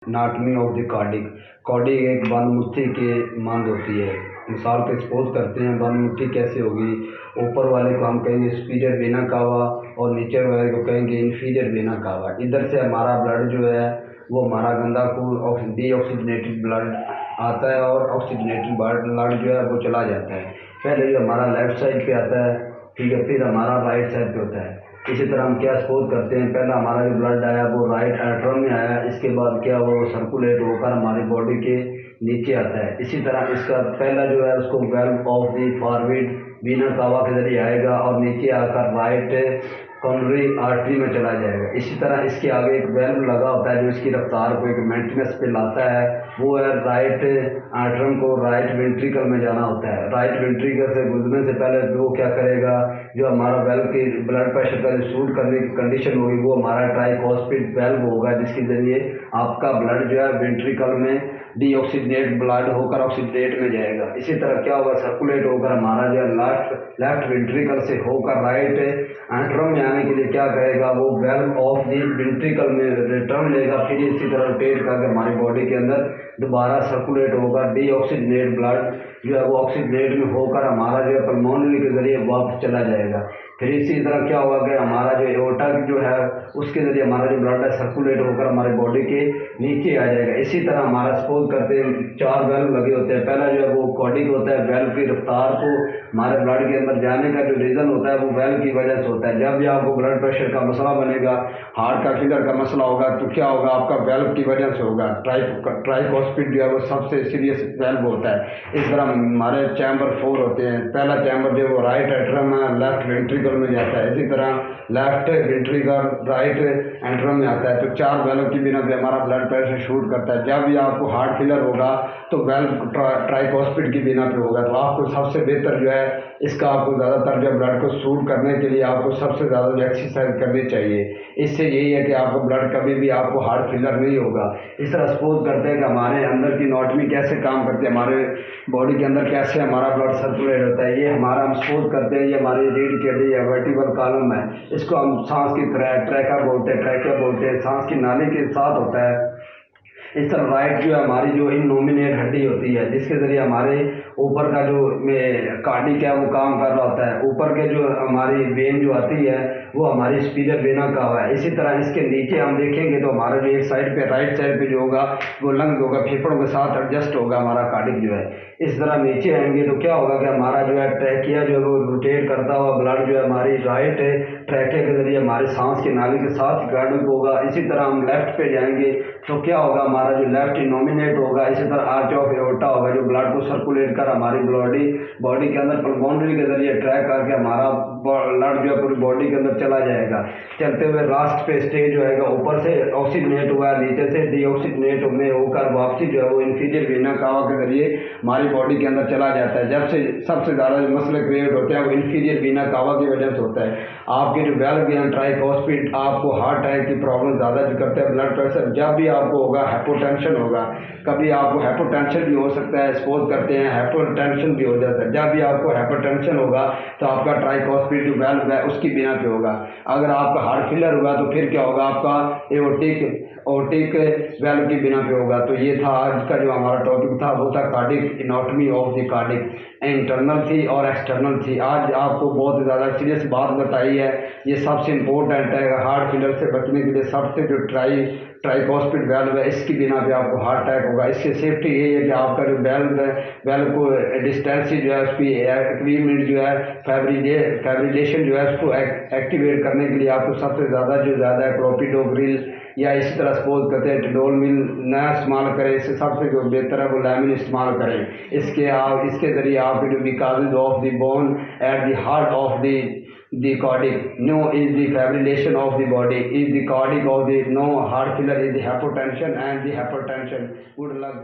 नाटमी of the cardiac. Cardiac एक बंद मुट्ठी की मांग होती है। मिसाल के सपोज करते हैं, बंद मुट्ठी कैसे होगी? ऊपर वाले को हम कहेंगे सुपीरियर वेना कावा और नीचे वाले को कहेंगे इन्फीरियर वेना कावा। इधर से हमारा ब्लड जो है वो हमारा गंदा खून डीऑक्सीजनेटेड ब्लड आता है और ऑक्सीजनेटेड ब्लड जो है वो चला जाता है। पहले जो हमारा लेफ्ट साइड पे आता है, ठीक है, फिर हमारा राइट साइड पे होता है। इसी तरह हम क्या सपोज करते हैं, पहला हमारा जो ब्लड आया वो राइट एट्रम में आया, इसके बाद क्या वो सर्कुलेट होकर हमारी बॉडी के नीचे आता है। इसी तरह इसका पहला जो है उसको valve of the forward Veena कावा के जरिए आएगा और नीचे आकर राइट कॉर्नरी आर्टरी में चला जाएगा। इसी तरह इसके आगे एक वेल्व लगा होता है जो इसकी रफ्तार को एक मेंटेनेंस पे लाता है, वो है राइट आर्टरम को राइट वेंट्रिकल में जाना होता है। राइट वेंट्रिकल से गुजरने से पहले वो क्या करेगा, जो हमारा वेल्व की ब्लड प्रेशर का शूट करने की कंडीशन होगी वो हमारा ट्राइकोस्पिड वेल्व होगा, जिसके जरिए आपका ब्लड जो है वेंट्रिकल में डीऑक्सीजनेट ब्लड होकर ऑक्सीजनेट में जाएगा। इसी तरह क्या होगा, सर्कुलेट होकर हमारा जो है लेफ्ट वेंट्रिकल से होकर राइट एंट्रम में आने के लिए क्या करेगा, वो वेल्व ऑफ दी वेंट्रिकल में रिटर्न लेगा। फिर इसी तरह रोटेट करके हमारी बॉडी के अंदर दोबारा सर्कुलेट होगा, डीऑक्सीजनेट ब्लड जो है वो ऑक्सीजनेट में होकर हमारा जो है पल्मोनरी के जरिए वापस चला जाएगा। फिर इसी तरह क्या होगा कि हमारा जो एओर्टा जो है उसके जरिए हमारा जो ब्लड है सर्कुलेट होकर हमारे बॉडी के नीचे आ जाएगा। इसी तरह हमारा सपोज करते हैं 4 वेल्व लगे होते हैं। पहला जो है वो कार्डिक होता है, वेल्व की रफ्तार को हमारे ब्लड के अंदर जाने का जो रीज़न होता है वो वेल्व की वजह से होता है। जब भी आपको ब्लड प्रेशर का मसला बनेगा, हार्ट का फिगर का मसला होगा, तो क्या होगा, आपका वेल्व की वजह से होगा। ट्राइकोस्पिड जो है वो सबसे सीरियस वेल्व होता है। इस तरह हमारे चैम्बर 4 होते हैं। पहला चैम्बर जो है वो राइट एट्रम है, लेफ्ट वेंट्रिकल में जाता है। इसी तरह लेफ्ट वेंट्रिकल राइट एंट्रम में आता है। तो 4 वेल्व की बिना पे हमारा ब्लड प्रेशर शूट करता है। जब भी आपको हार्ट फेलियर होगा तो वेल्व ट्राइकोस्पिड की बिना पे होगा। तो आपको सबसे बेहतर जो है इसका आपको ज़्यादातर जो ब्लड को शूट करने के लिए आपको सबसे ज़्यादा जो एक्सरसाइज करनी चाहिए। इससे यही है कि आपको ब्लड कभी भी आपको हार्ट फेलियर नहीं होगा। इस तरह सपोज करते हैं कि हमारे अंदर की एनाटॉमी कैसे काम करती है, हमारे बॉडी के अंदर कैसे हमारा ब्लड सर्कुलेट होता है। ये हमारा हम सपोज करते हैं, ये हमारी रीढ़ की हड्डी है, वर्टिबल कॉलम है। इसको हम सांस की ट्रैकिया बोलते हैं, सांस की नाली के साथ होता है। इस तरह राइट जो है हमारी जो इननोमिनेट हड्डी होती है, जिसके जरिए हमारे ऊपर का जो कार्डिक है वो काम कर रहा होता है। ऊपर के जो हमारी वेन जो आती है वो हमारी सुपीरियर वेना कावा है। इसी तरह इसके नीचे हम देखेंगे तो हमारा जो एक साइड पे राइट साइड पे जो होगा वो लंग्स होगा, फेफड़ों के साथ एडजस्ट होगा हमारा कार्डिक जो है। इस तरह नीचे आएंगे तो क्या होगा कि हमारा जो है ट्रैकिया जो है वो रोटेट करता हुआ ब्लड जो है हमारी राइट ट्रैकिया के जरिए हमारे सांस की नाली के साथ कार्डिक होगा। इसी तरह हम लेफ्ट पे जाएंगे तो क्या होगा, हमारा जो लेफ्ट इनोमिनेट होगा। इसी तरह आर्च ऑफ एओर्टा होगा जो ब्लड को सर्कुलेट कर हमारी बॉडी के अंदर पल्मोनरी के जरिए ट्रैक करके हमारा ब्लड जो है पूरी बॉडी के अंदर चला जाएगा। चलते हुए लास्ट पे स्टेज जो है ऊपर से ऑक्सीजनेट हुआ, नीचे से डीऑक्सीजनेट में होकर वापसी जो है वो इन्फीरियर वेना कावा के जरिए हमारी बॉडी के अंदर चला जाता है। जब से सबसे ज़्यादा जो मसले क्रिएट होते हैं वो इन्फीरियर वेना कावा की वजह से होता है। आपके जो वेल्व या ट्राइकोस्पिड आपको हार्ट अटैक की प्रॉब्लम ज़्यादा जो करते हैं, ब्लड प्रेशर जब भी आपको होगा, हाइपोटेंशन होगा, कभी आपको हाइपोटेंशन भी हो सकता है, सपोज करते हैं हाइपोटेंशन भी हो जाता है। जब भी आपको हाइपोटेंशन होगा तो आपका ट्राइकोस्पिड जो वेल्व है उसकी बिना पे होगा। अगर आपका हार्ट फेलियर होगा तो फिर क्या होगा, आपका एओर्टिक वेल्व की बिना पे होगा। तो ये था आज का जो हमारा टॉपिक था, वो था cardiac anatomy of the cardiac. Internal थी और एक्सटर्नल थी। आज आपको बहुत ज़्यादा सीरियस बात बताई है, ये सबसे इम्पोर्टेंट है। हार्ट फेलियर से बचने के लिए सबसे जो ट्राइकोस्पिड वेल्व है इसकी बिना पे आपको हार्ट अटैक होगा। इसकी सेफ्टी यही है कि आपका जो वेल्व को डिस्टेंस जो है उसकी एक्विपमेंट जो है फैब्रिलेशन जो है उसको एक्टिवेट करने के लिए आपको सबसे ज़्यादा क्लोपिडोग्रिल या इसी तरह सपोज करते हैं टिडोल मिल न इस्तेमाल करें। इससे सबसे जो बेहतर है वो लैमिन इस्तेमाल करें। इसके ज़रिए आप जो because of the bone at the heart of the cardiac, no is the fibrillation of the body, is the cardiac of the no heart failure is the hypertension and the hypertension. Good luck.